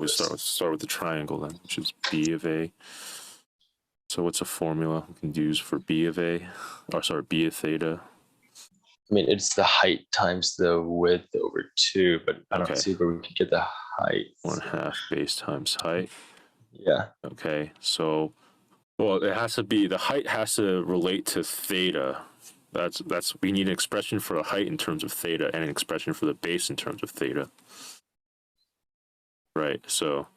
We start with the triangle then, which is b of a. So what's a formula we can use for b of a? Or sorry, b of theta. I mean, it's the height times the width over 2, but I don't see where we can get the height. 1/2 base times height. Yeah. Okay, so, well, it has to be, the height has to relate to theta. We need an expression for the height in terms of theta and an expression for the base in terms of theta. Right, so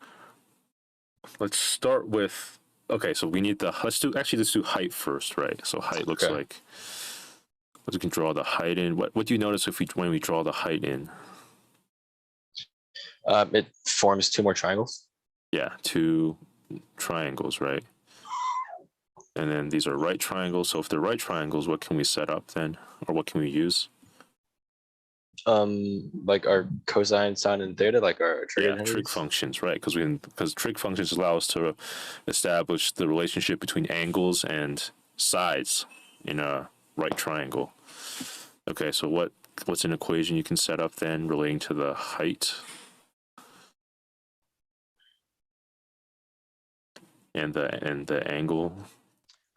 let's start with, okay, so we need let's do height first, right? So height looks like, we can draw the height in. What do you notice when we draw the height in? It forms 2 more triangles. Yeah, 2 triangles, right? And then these are right triangles. So if they're right triangles, what can we set up then? Or what can we use? Like our cosine, sine, and theta, like our trig functions, right? Because trig functions allow us to establish the relationship between angles and sides in a right triangle. Okay, so what's an equation you can set up then relating to the height and the angle?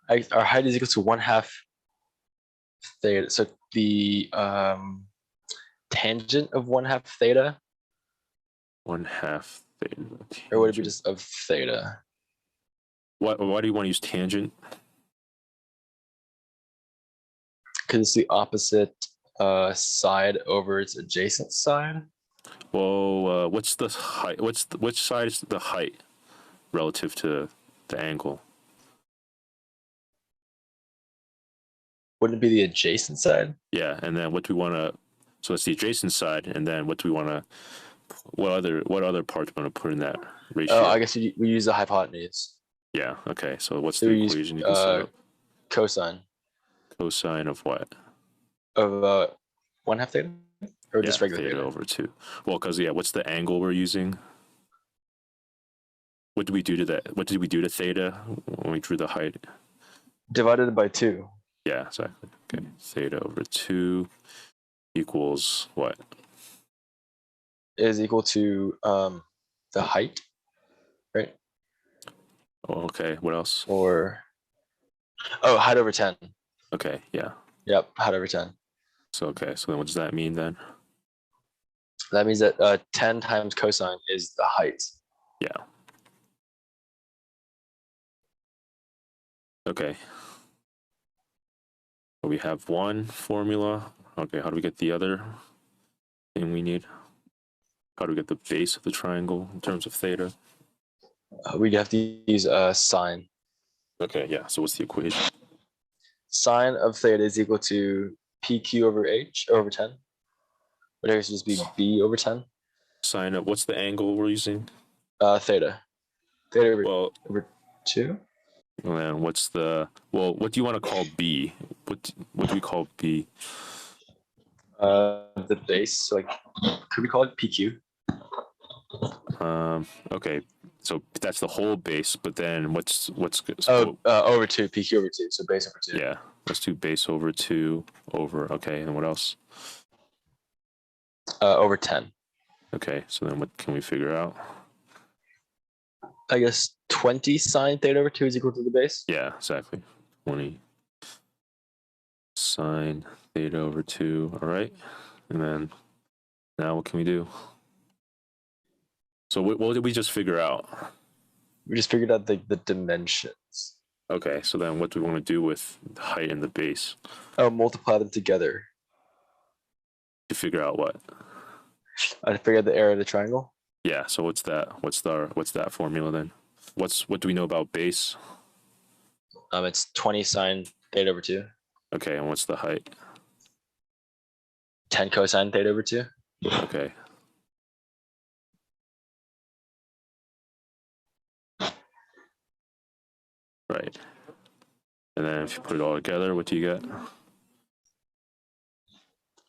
Our height is equal to 1/2 theta. So the tangent of 1/2 theta. 1/2 theta. Or would it be just of theta? Why do you want to use tangent? Because it's the opposite side over its adjacent side. Well, what's the height? Which side is the height relative to the angle? Wouldn't it be the adjacent side? Yeah, and then what do we want to? So it's the adjacent side, and then what do we want to? What other part do we want to put in that ratio? Oh, I guess we use the hypotenuse. Yeah. Okay. So what's the equation you can set up? Cosine. Cosine of what? Of 1/2 theta, or just regular theta over 2. Well, because what's the angle we're using? What did we do to that? What did we do to theta when we drew the height? Divided by 2. Yeah, exactly. Okay, theta over 2 equals what? Is equal to the height, right? Oh, okay. What else? Or height over 10. Okay. Yeah. Yep, height over 10. So so then what does that mean then? That means that 10 times cosine is the height. Yeah. Okay. So we have one formula. Okay, how do we get the other thing we need? How do we get the base of the triangle in terms of theta? We'd have to use sine. Okay, yeah. So what's the equation? Sine of theta is equal to PQ over H over 10. But it should just be B over 10. Sine of what's the angle we're using? Theta. Theta over 2. And then what's what do you want to call B? What do we call B? The base. Like, could we call it PQ? Okay, so that's the whole base, but then what's over 2, PQ over 2, so base over 2. Yeah, let's do base over 2 over, okay, and what else? Over 10. Okay, so then what can we figure out? I guess 20 sine theta over 2 is equal to the base. Yeah, exactly. 20 sine theta over 2, all right? And then now what can we do? So what did we just figure out? We just figured out the dimensions. Okay, so then what do we want to do with the height and the base? Oh, multiply them together. To figure out what? I figured out the area of the triangle. Yeah, so what's that? What's that formula then? What do we know about base? It's 20 sine theta over 2. Okay, and what's the height? 10 cosine theta over 2. Okay. Right. And then if you put it all together, what do you get?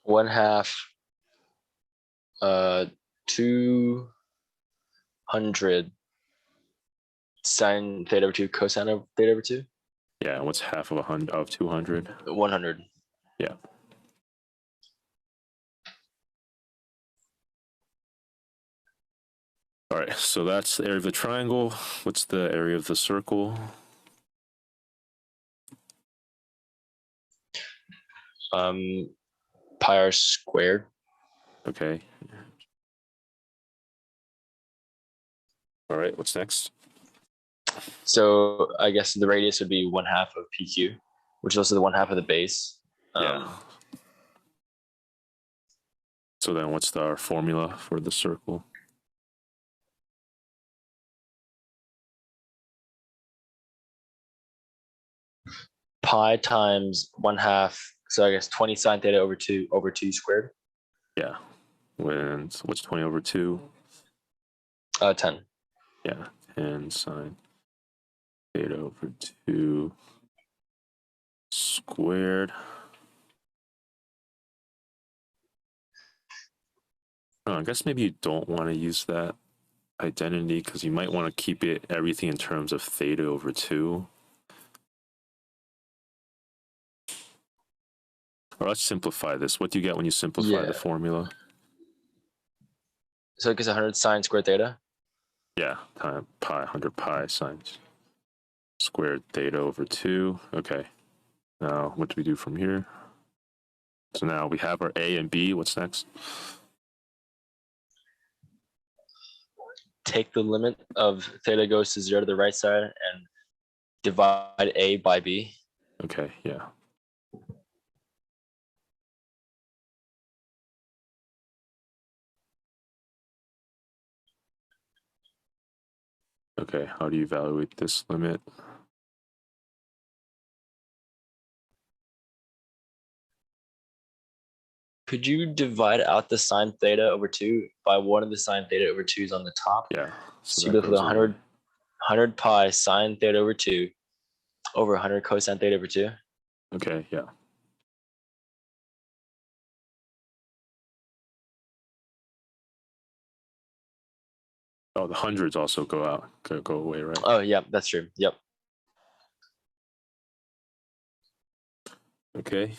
1/2 200 sine theta over 2 cosine of theta over 2. Yeah, and what's half of 200? 100. Yeah. All right, so that's the area of the triangle. What's the area of the circle? Pi r squared. Okay. All right, what's next? So I guess the radius would be 1/2 of PQ, which is also the 1/2 of the base. Yeah. So then what's our formula for the circle? Pi times 1/2. So I guess 20 sine theta over 2 squared. Yeah. What's 20 over 2? 10. Yeah. 10 sine theta over 2 squared. Oh, I guess maybe you don't want to use that identity because you might want to keep everything in terms of theta over 2. Or let's simplify this. What do you get when you simplify the formula? So it gives 100 sine squared theta. Yeah, time pi, 100 pi sine squared theta over 2. Okay. Now, what do we do from here? So now we have our A and B. What's next? Take the limit of theta goes to 0 to the right side and divide A by B. Okay, yeah. Okay, how do you evaluate this limit? Could you divide out the sine theta over 2 by one of the sine theta over 2's on the top? Yeah, so you go for the 100 pi sine theta over 2 over 100 cosine theta over 2. Okay, yeah. Oh, the hundreds also go out, go away, right? Oh, yeah, that's true. Yep. Okay.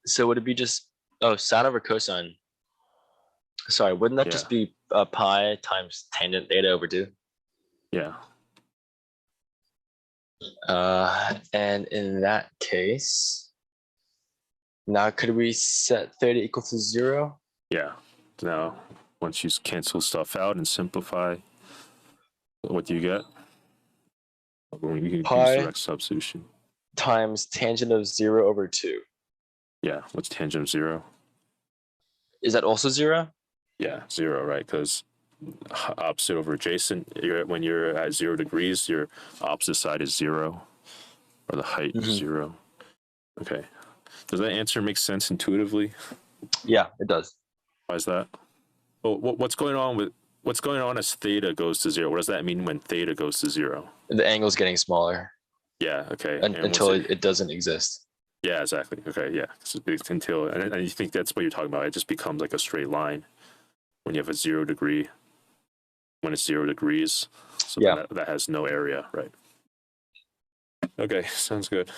So would it be just sine over cosine? Sorry, wouldn't that just be pi times tangent theta over 2? Yeah. And in that case, now could we set theta equal to 0? Yeah. Now, once you cancel stuff out and simplify, what do you get? You can use direct substitution. Times tangent of 0 over 2. Yeah, what's tangent of 0? Is that also 0? Yeah, 0, right? Because opposite over adjacent, when you're at 0 degrees, your opposite side is 0, or the height is 0. Okay. Does that answer make sense intuitively? Yeah, it does. Why is that? Well, what's going on as theta goes to 0? What does that mean when theta goes to 0? The angle's getting smaller. Yeah, okay. Until it doesn't exist. Yeah, exactly. Okay, yeah. Until, and you think that's what you're talking about. It just becomes like a straight line when you have a 0 degree, when it's 0 degrees. So that has no area, right? Okay, sounds good.